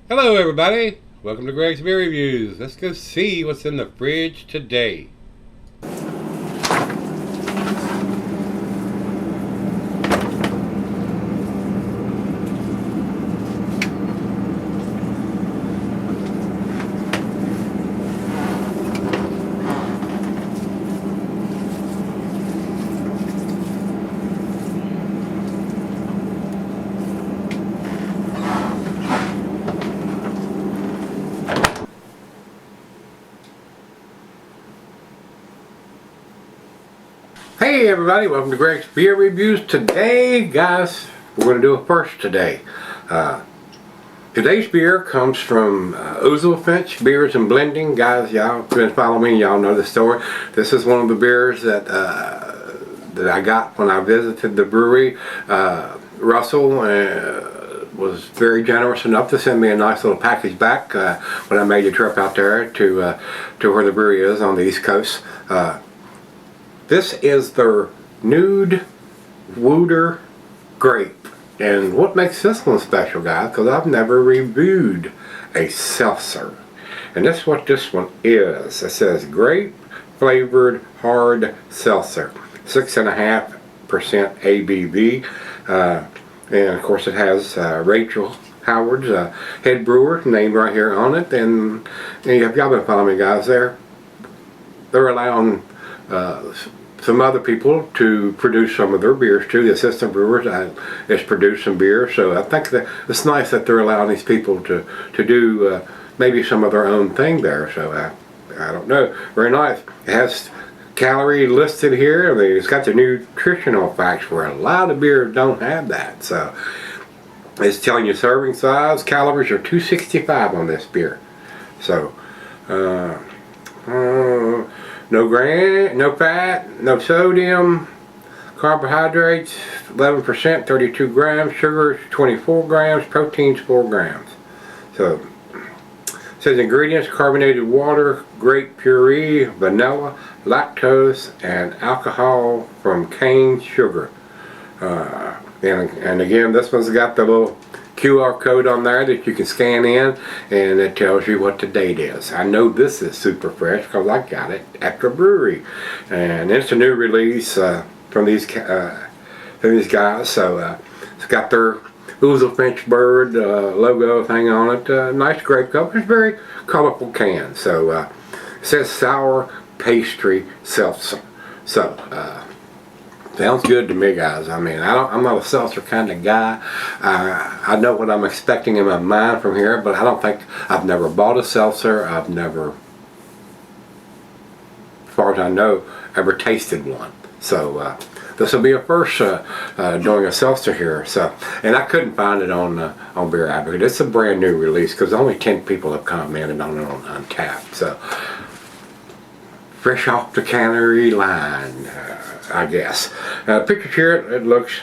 Hello everybody, welcome to Gregsbeerreviews. Let's go see what's in the fridge today. Hey everybody, welcome to Gregsbeerreviews. Today, guys, we're going to do a first today. Today's beer comes from Oozlefinch Beers and Blending. Guys, y'all been following me, y'all know the story. This is one of the beers that I got when I visited the brewery. Russell was very generous enough to send me a nice little package back when I made the trip out there to where the brewery is on the East Coast. This is their Nood Wooter Grape. And what makes this one special, guys, because I've never reviewed a seltzer. And that's what this one is. It says grape flavored hard seltzer. 6.5% ABV. And of course it has Rachel Howard's head brewer name right here on it. And if y'all been following me, guys, they're allowing some other people to produce some of their beers too. The assistant brewers has produced some beer, so I think that it's nice that they're allowing these people to do maybe some of their own thing there. So I don't know. Very nice. It has calorie listed here. I mean, it's got the nutritional facts where a lot of beers don't have that. So it's telling you serving size. Calories are 265 on this beer. So no fat, no sodium, carbohydrates 11%, 32 grams, sugar 24 grams, proteins 4 grams. So it says ingredients: carbonated water, grape puree, vanilla, lactose, and alcohol from cane sugar. And again, this one's got the little QR code on there that you can scan in, and it tells you what the date is. I know this is super fresh because I got it at the brewery, and it's a new release from these guys. So it's got their Oozlefinch bird logo thing on it. Nice grape color. It's a very colorful can. So it says sour pastry seltzer. So sounds good to me, guys. I mean, I'm not a seltzer kind of guy. I know what I'm expecting in my mind from here, but I've never bought a seltzer. I've never, as far as I know, ever tasted one. So this will be a first doing a seltzer here. So, and I couldn't find it on Beer Advocate. It's a brand new release because only 10 people have commented on it on Untappd. So fresh off the cannery line. I guess. Picture here, it looks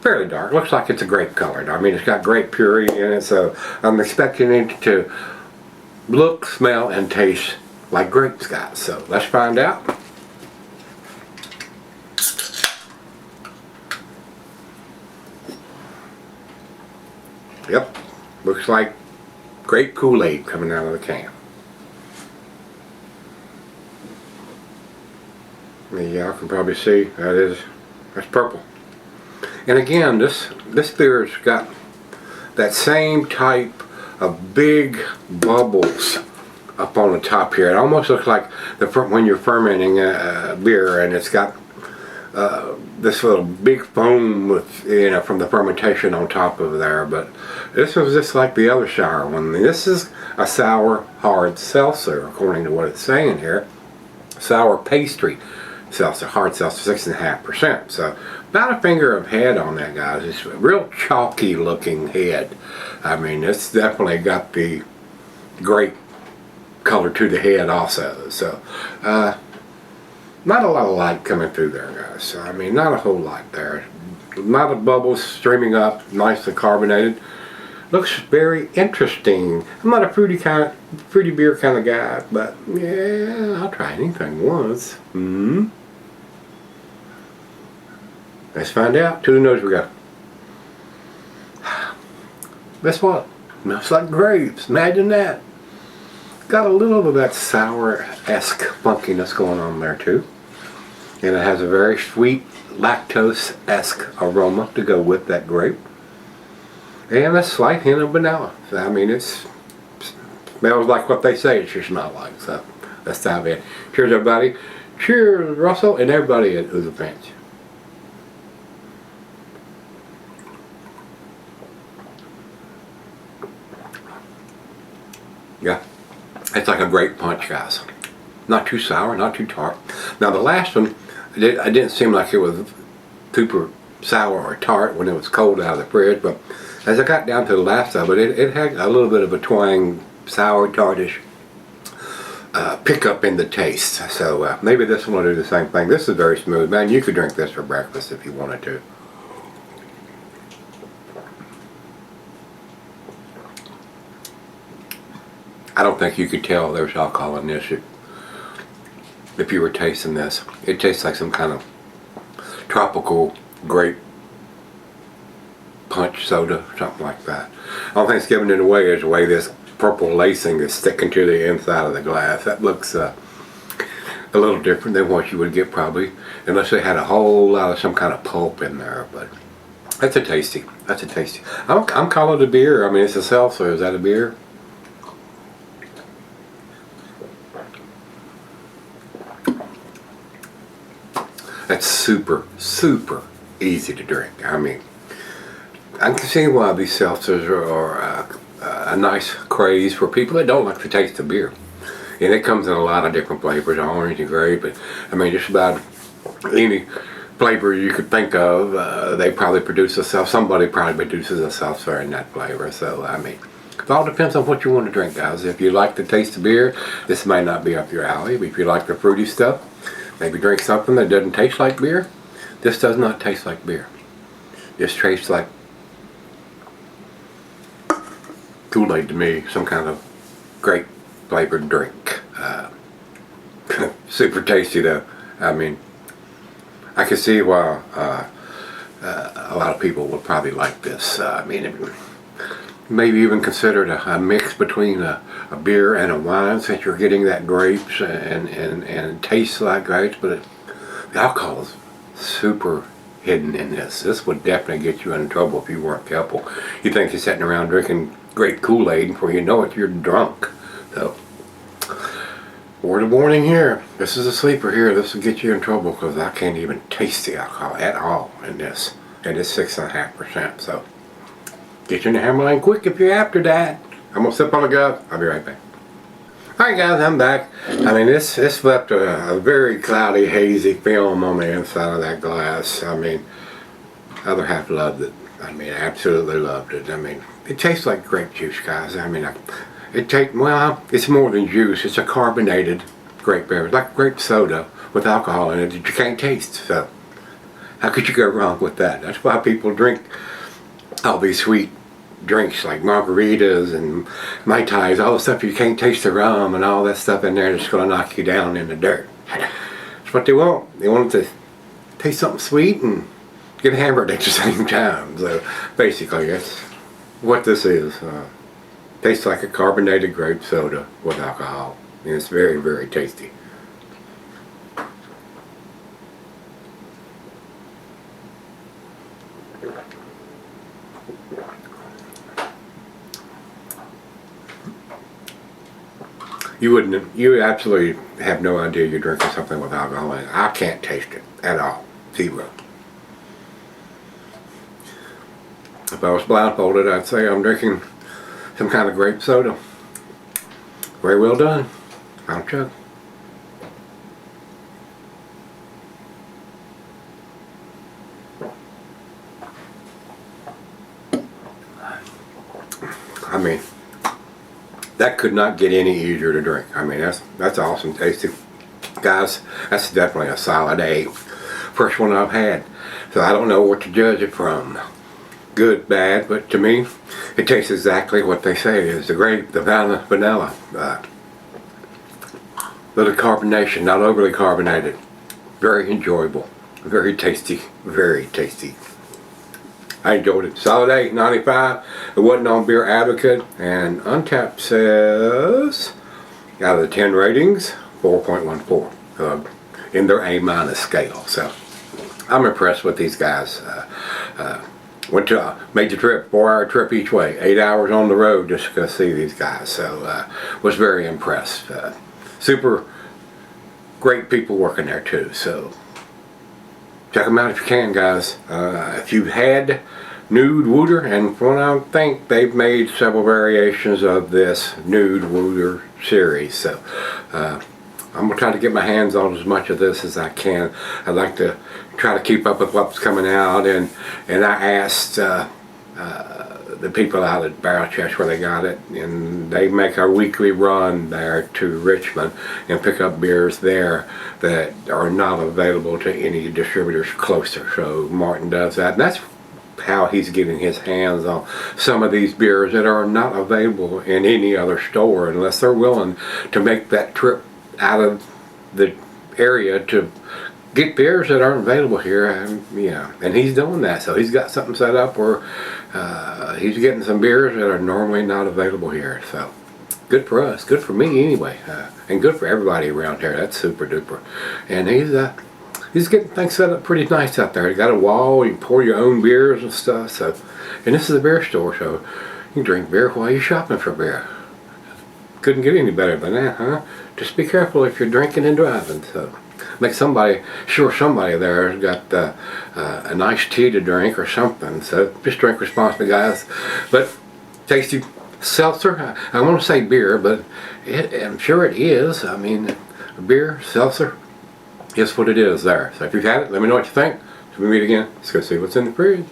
fairly dark. Looks like it's a grape colored. I mean, it's got grape puree in it, so I'm expecting it to look, smell, and taste like grapes, guys. So let's find out. Yep, looks like grape Kool-Aid coming out of the can. Y'all can probably see that's purple. And again, this beer's got that same type of big bubbles up on the top here. It almost looks like when you're fermenting a beer, and it's got this little big foam with, from the fermentation on top of there. But this was just like the other sour one. This is a sour hard seltzer, according to what it's saying here. Sour pastry seltzer, hard seltzer, 6.5%. So about a finger of head on that, guys. It's a real chalky looking head. I mean, it's definitely got the grape color to the head also. So not a lot of light coming through there, guys. So, I mean, not a whole lot there. A lot of bubbles streaming up, nicely carbonated. Looks very interesting. I'm not a fruity beer kind of guy, but yeah, I'll try anything once. Let's find out. To the nose we go. Guess what? Smells like grapes. Imagine that. Got a little of that sour-esque funkiness going on there too. And it has a very sweet lactose-esque aroma to go with that grape. And a slight hint of vanilla. I mean, it smells like what they say it should smell like. So let's dive in. Cheers, everybody. Cheers, Russell, and everybody at Oozlefinch. Yeah, it's like a grape punch, guys. Not too sour, not too tart. Now the last one, it didn't seem like it was super sour or tart when it was cold out of the fridge, but as I got down to the last of it, it had a little bit of a twang, sour, tartish pickup in the taste. So maybe this one will do the same thing. This is very smooth, man. You could drink this for breakfast if you wanted to. I don't think you could tell there's alcohol in this if you were tasting this. It tastes like some kind of tropical grape punch soda, something like that. I don't think it's giving it away is the way this purple lacing is sticking to the inside of the glass. That looks a little different than what you would get probably, unless they had a whole lot of some kind of pulp in there. But that's a tasty. That's a tasty. I'm calling it a beer. I mean, it's a seltzer. Is that a beer? That's super, super easy to drink. I mean, I can see why these seltzers are a nice craze for people that don't like the taste of beer. And it comes in a lot of different flavors, orange and grape, but I mean, just about any flavor you could think of, they probably produce a seltzer. Somebody probably produces a seltzer in that flavor. So, I mean, it all depends on what you want to drink, guys. If you like the taste of beer, this may not be up your alley. But if you like the fruity stuff, maybe drink something that doesn't taste like beer. This does not taste like beer. This tastes like Kool-Aid to me, some kind of grape flavored drink. Super tasty though. I mean, I can see why a lot of people would probably like this. I mean, maybe even considered a mix between a beer and a wine, since you're getting that grapes and it tastes like grapes, but the alcohol is super hidden in this. This would definitely get you in trouble if you weren't careful. You think you're sitting around drinking grape Kool-Aid, and before you know it, you're drunk. So, word of warning here. This is a sleeper here. This will get you in trouble because I can't even taste the alcohol at all in this. And it's 6.5%. So, get you in the hammer lane quick if you're after that. I'm going to sip on the guys. I'll be right back. Alright guys, I'm back. I mean, this left a very cloudy, hazy film on the inside of that glass. I mean, the other half loved it. I mean, absolutely loved it. I mean, it tastes like grape juice, guys. I mean, well, it's more than juice. It's a carbonated grape beverage, like grape soda with alcohol in it that you can't taste. So, how could you go wrong with that? That's why people drink all these sweet drinks like margaritas and Mai Tais, all the stuff you can't taste the rum and all that stuff in there that's going to knock you down in the dirt. That's what they want. They want it to taste something sweet and get hammered at the same time. So basically that's what this is. Tastes like a carbonated grape soda with alcohol, and it's very, very tasty. You absolutely have no idea you're drinking something with alcohol in it. I can't taste it at all. Zero. If I was blindfolded, I'd say I'm drinking some kind of grape soda. Very well done. I'll chug. I mean, that could not get any easier to drink. I mean, that's awesome tasty. Guys, that's definitely a solid A. First one I've had. So I don't know what to judge it from. Good, bad, but to me, it tastes exactly what they say is the grape, the vanilla. Little carbonation, not overly carbonated. Very enjoyable. Very tasty. Very tasty. I enjoyed it. Solid 8.95. It wasn't on Beer Advocate, and Untapped says out of the 10 ratings, 4.14 in their A- scale. So I'm impressed with these guys. Made the trip, 4-hour trip each way, 8 hours on the road just to go see these guys. So was very impressed. Super great people working there too. So check them out if you can, guys. If you've had Nood Wooter, and from what I think they've made several variations of this Nood Wooter series. So I'm gonna try to get my hands on as much of this as I can. I'd like to try to keep up with what's coming out, and I asked the people out at Barrel Chest where they got it, and they make a weekly run there to Richmond and pick up beers there that are not available to any distributors closer. So Martin does that, and that's how he's getting his hands on some of these beers that are not available in any other store unless they're willing to make that trip out of the area to get beers that aren't available here. And he's doing that. So he's got something set up where he's getting some beers that are normally not available here. So good for us, good for me anyway, and good for everybody around here. That's super duper. And he's getting things set up pretty nice out there. He got a wall, you can pour your own beers and stuff. So, and this is a beer store, so you can drink beer while you're shopping for beer. Couldn't get any better than that, huh? Just be careful if you're drinking and driving. So make sure somebody there has got a nice tea to drink or something. So just drink responsibly, guys. But tasty seltzer. I want to say beer, but I'm sure it is. I mean, beer, seltzer, is what it is there. So if you've had it, let me know what you think. Till we meet again, let's go see what's in the fridge.